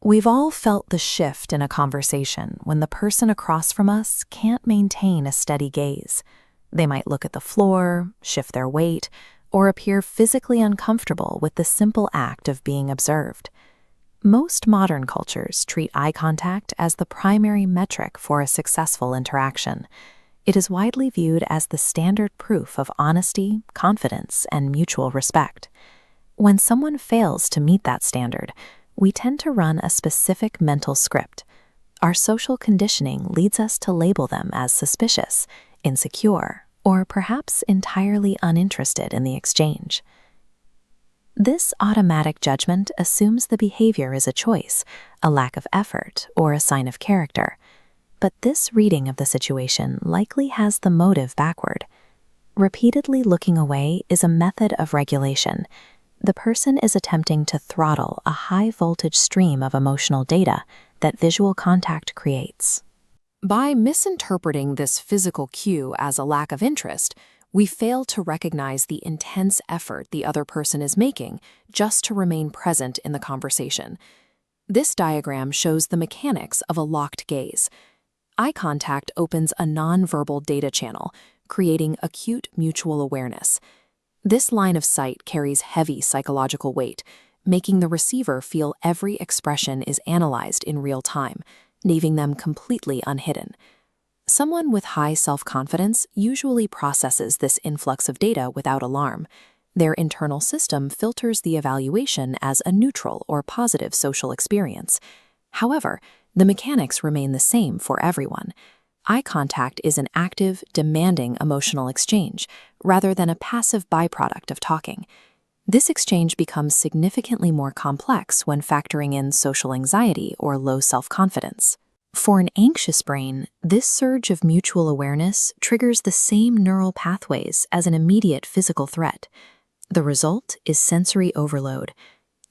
We've all felt the shift in a conversation when the person across from us can't maintain a steady gaze. They might look at the floor, shift their weight, or appear physically uncomfortable with the simple act of being observed. Most modern cultures treat eye contact as the primary metric for a successful interaction. It is widely viewed as the standard proof of honesty, confidence, and mutual respect. When someone fails to meet that standard, we tend to run a specific mental script. Our social conditioning leads us to label them as suspicious, insecure, or perhaps entirely uninterested in the exchange. This automatic judgment assumes the behavior is a choice, a lack of effort, or a sign of character. But this reading of the situation likely has the motive backward. Repeatedly looking away is a method of regulation. The person is attempting to throttle a high-voltage stream of emotional data that visual contact creates. By misinterpreting this physical cue as a lack of interest, we fail to recognize the intense effort the other person is making just to remain present in the conversation. This diagram shows the mechanics of a locked gaze. Eye contact opens a nonverbal data channel, creating acute mutual awareness. This line of sight carries heavy psychological weight, making the receiver feel every expression is analyzed in real time, leaving them completely unhidden. Someone with high self-confidence usually processes this influx of data without alarm. Their internal system filters the evaluation as a neutral or positive social experience. However, the mechanics remain the same for everyone. Eye contact is an active, demanding emotional exchange, rather than a passive byproduct of talking. This exchange becomes significantly more complex when factoring in social anxiety or low self-confidence. For an anxious brain, this surge of mutual awareness triggers the same neural pathways as an immediate physical threat. The result is sensory overload.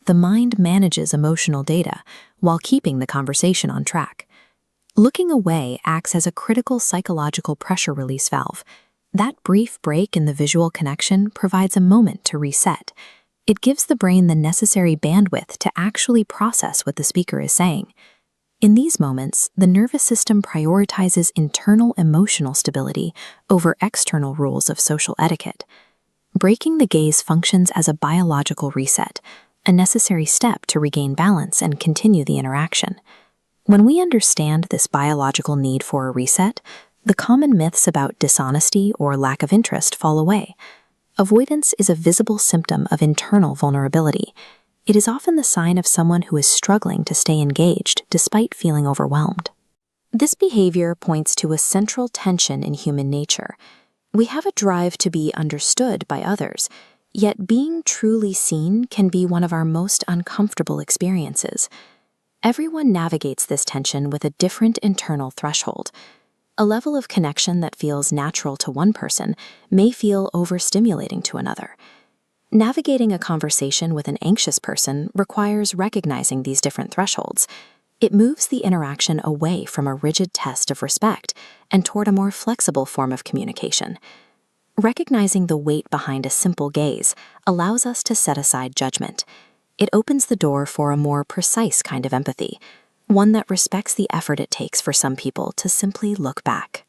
The mind manages emotional data while keeping the conversation on track. Looking away acts as a critical psychological pressure release valve. That brief break in the visual connection provides a moment to reset. It gives the brain the necessary bandwidth to actually process what the speaker is saying. In these moments, the nervous system prioritizes internal emotional stability over external rules of social etiquette. Breaking the gaze functions as a biological reset, a necessary step to regain balance and continue the interaction. When we understand this biological need for a reset, the common myths about dishonesty or lack of interest fall away. Avoidance is a visible symptom of internal vulnerability. It is often the sign of someone who is struggling to stay engaged despite feeling overwhelmed. This behavior points to a central tension in human nature. We have a drive to be understood by others, yet being truly seen can be one of our most uncomfortable experiences. Everyone navigates this tension with a different internal threshold. A level of connection that feels natural to one person may feel overstimulating to another. Navigating a conversation with an anxious person requires recognizing these different thresholds. It moves the interaction away from a rigid test of respect and toward a more flexible form of communication. Recognizing the weight behind a simple gaze allows us to set aside judgment. It opens the door for a more precise kind of empathy, one that respects the effort it takes for some people to simply look back.